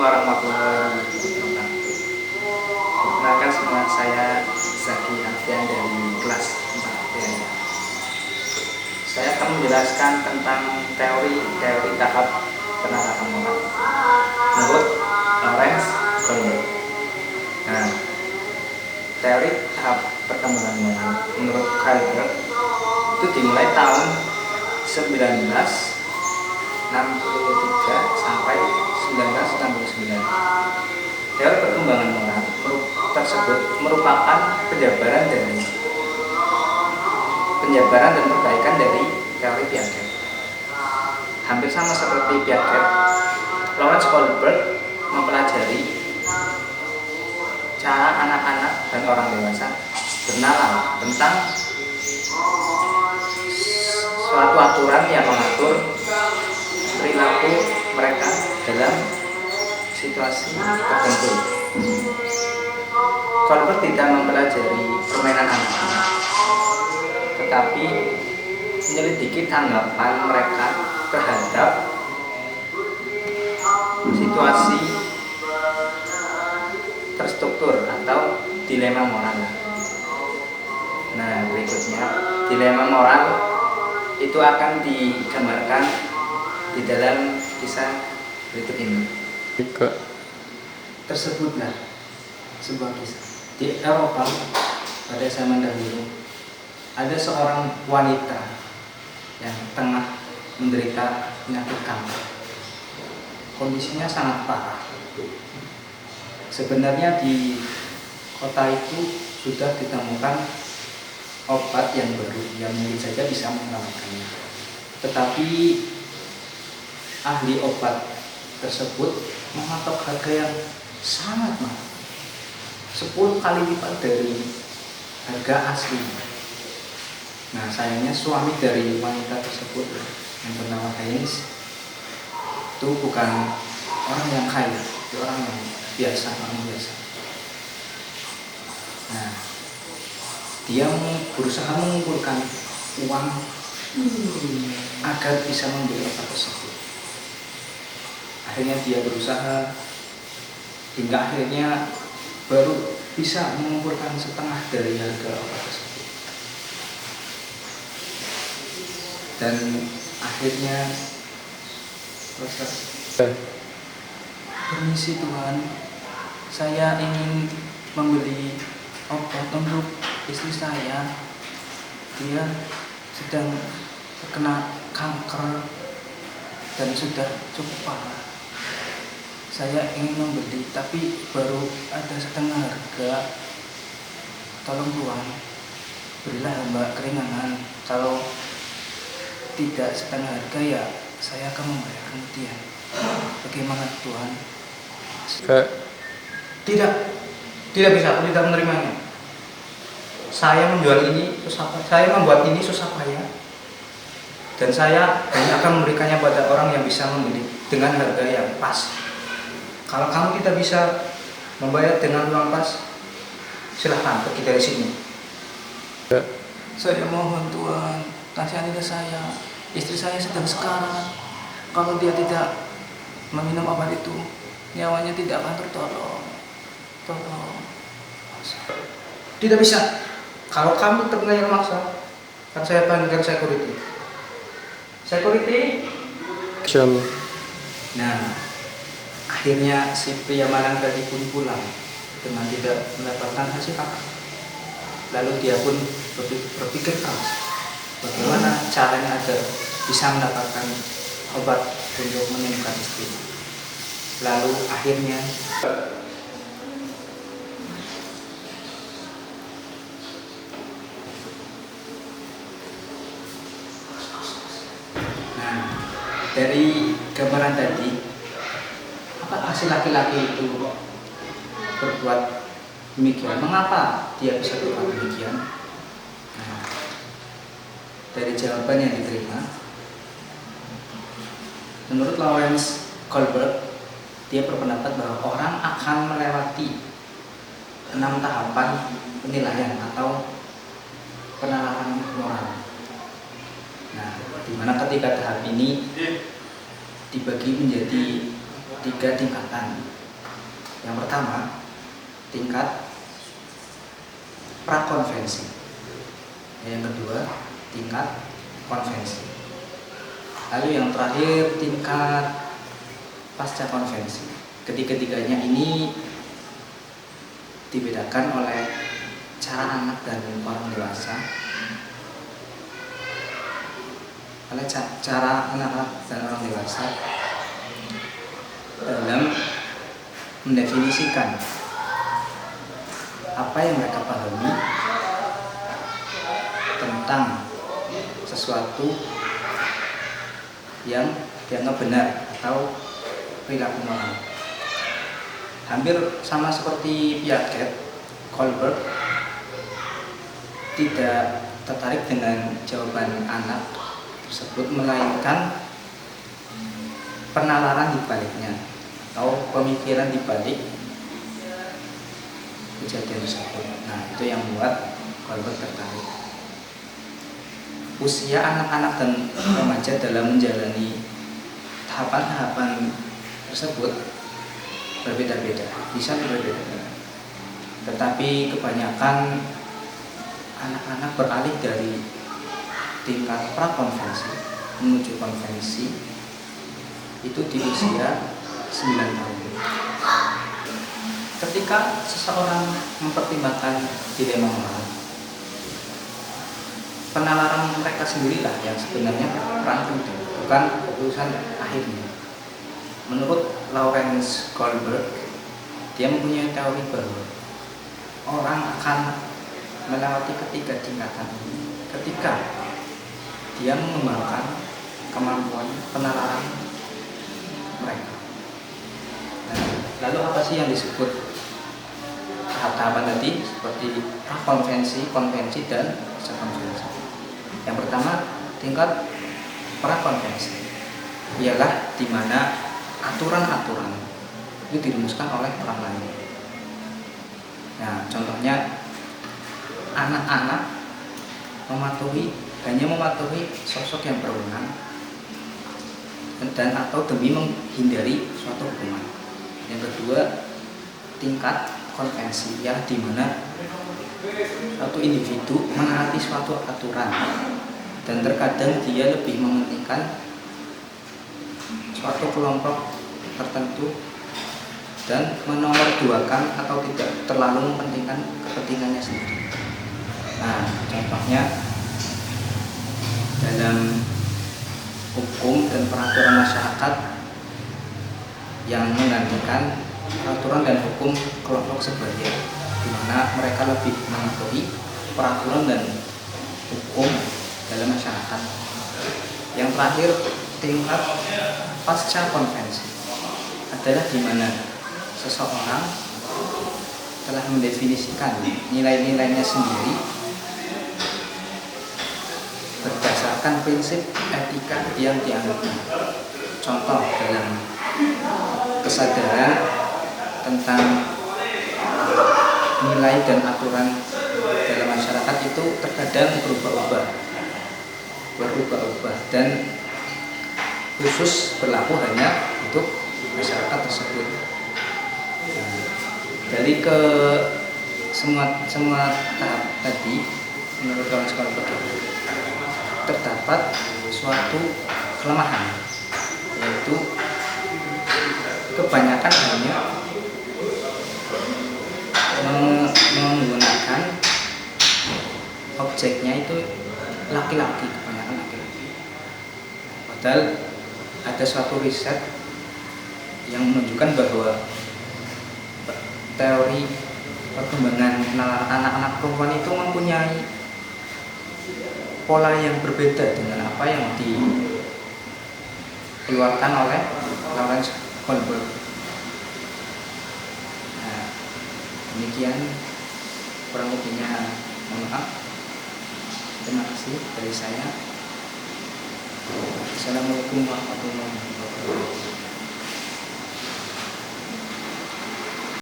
warahmatullahi wabarakatuh. Perkenalkan semua, saya Zaki Alfian dari kelas 4 PNI. Saya akan menjelaskan tentang teori tahap penerapan moral menurut Lawrence Goldberg. Nah, teori tahap perkembangan moral menurut Goldberg itu dimulai tahun 1963 sampai 1969. Teori perkembangan moral tersebut merupakan penjabaran dan perbaikan dari teori Piaget. Hampir sama seperti Piaget, Lawrence Goldberg mempelajari cara anak-anak dan orang dewasa bernalar tentang suatu aturan yang mengatur perilaku mereka dalam situasi tertentu. Goldberg tidak mempelajari permainan anak-anak, tetapi menyelidiki tanggapan mereka terhadap situasi terstruktur atau dilema moral. Nah, berikutnya dilema moral itu akan digambarkan di dalam kisah berikut ini. Tersebutlah sebuah kisah. Di Eropa pada zaman dahulu ada seorang wanita yang tengah menderita penyakit kanker. Kondisinya sangat parah. Sebenarnya di kota itu sudah ditemukan obat yang baru yang mungkin saja bisa menyelamatkannya. Tetapi ahli obat tersebut mematok harga yang sangat mahal, 10 kali lipat dari harga asli. Nah, sayangnya suami dari wanita tersebut yang bernama Heinz itu bukan orang yang kaya, itu orang yang biasa, orang biasa. Nah, dia berusaha mengumpulkan uang agar bisa membeli obat tersebut. Akhirnya dia berusaha hingga akhirnya baru bisa mengumpulkan setengah dari harga obat tersebut. Dan akhirnya permisi Tuhan, saya ingin membeli obat untuk istri saya. Dia sedang terkena kanker dan sudah cukup parah. Saya ingin membeli tapi baru ada setengah harga. Tolong Tuhan, berilah hamba keringanan. Kalau tidak setengah harga ya saya akan membayar kemudian. Bagaimana Tuhan? Tidak bisa, aku tidak menerimanya. Saya menjual ini susah, saya membuat ini susah payah, dan saya hanya akan memberikannya pada orang yang bisa membeli dengan harga yang pas. Kalau kamu tidak bisa membayar dengan uang pas, silahkan pergi dari sini. Saya mohon Tuhan, kasihanilah saya. Istri saya sedang sekarat. Kalau dia tidak meminum obat itu, nyawanya tidak akan tertolong. Tolong. Tidak bisa. Kalau kamu tetap memaksa, kan saya panggilkan security. Security. Nah, akhirnya si pria malang tadi pun pulang dengan tidak mendapatkan hasil apa. Lalu dia pun berpikir keras, bagaimana caranya agar bisa mendapatkan obat untuk menyembuhkan istrinya. Lalu akhirnya dari gambaran tadi, apakah si laki-laki itu berbuat demikian? Mengapa dia bisa berbuat demikian? Nah, dari jawaban yang diterima, menurut Lawrence Goldberg, dia berpendapat bahwa orang akan melewati 6 tahapan penilaian atau penalaran moral. Nah, di mana ketiga tahap ini dibagi menjadi 3 tingkatan. Yang pertama, tingkat prakonvensi. Yang kedua, tingkat konvensi. Lalu yang terakhir, tingkat pasca konvensi. Ketiga-tiganya ini dibedakan oleh cara anak dan orang dewasa, oleh cara anak dan orang dewasa dalam mendefinisikan apa yang mereka pahami tentang sesuatu yang dianggap benar atau perilaku moral. Hampir sama seperti Piaget, Kohlberg tidak tertarik dengan jawaban anak tersebut, melainkan penalaran di baliknya atau pemikiran di balik kejadian tersebut. Nah, itu yang membuat Kohlberg tertarik. Usia anak-anak dan remaja dalam menjalani tahapan-tahapan tersebut berbeda-beda, bisa berbeda-beda. Tetapi kebanyakan anak-anak beralih dari tingkat prakonvensi menuju konvensi itu di usia 9 tahun. Ketika seseorang mempertimbangkan dilema moral, penalaran mereka sendirilah yang sebenarnya berperan penting, bukan keputusan akhirnya. Menurut Lawrence Kohlberg, dia mempunyai teori bahwa orang akan melewati ketiga tingkatan ini ketika dia mengembangkan kemampuan penalaran mereka. Nah, lalu apa sih yang disebut tahap-tahapan tadi, seperti prakonvensi, konvensi, dan sekonvensi? Yang pertama, tingkat prakonvensi, ialah di mana aturan-aturan itu dirumuskan oleh orang lain. Nah, contohnya anak-anak hanya mematuhi sosok yang berwenang dan atau demi menghindari suatu hukuman. Yang kedua, tingkat konvensi, ya di mana suatu individu menaati suatu aturan dan terkadang dia lebih mementingkan suatu kelompok tertentu dan menomorduakan atau tidak terlalu mementingkan kepentingannya sendiri. Nah, contohnya dalam hukum dan peraturan masyarakat yang menggantikan peraturan dan hukum kelompok sebaya, di mana mereka lebih mematuhi peraturan dan hukum dalam masyarakat. Yang terakhir, tingkat pasca konvensi adalah di mana seseorang telah mendefinisikan nilai-nilainya sendiri berdasarkan prinsip etika yang dianggapnya. Contoh dalam kesadaran tentang nilai dan aturan dalam masyarakat itu terkadang berubah-ubah dan khusus berlaku hanya untuk masyarakat tersebut. Dari semua tahap tadi, menurut Lawrence Kohlberg terdapat suatu kelemahan, yaitu kebanyakan hanya menggunakan objeknya itu laki-laki, kebanyakan laki-laki. Padahal ada suatu riset yang menunjukkan bahwa teori perkembangan anak-anak perempuan itu mempunyai pola yang berbeda dengan apa yang dikeluarkan oleh Lawrence Kohlberg. Nah, demikian kurang lebihnya, mohon maaf. Terima kasih dari saya. Assalamualaikum warahmatullahi wabarakatuh.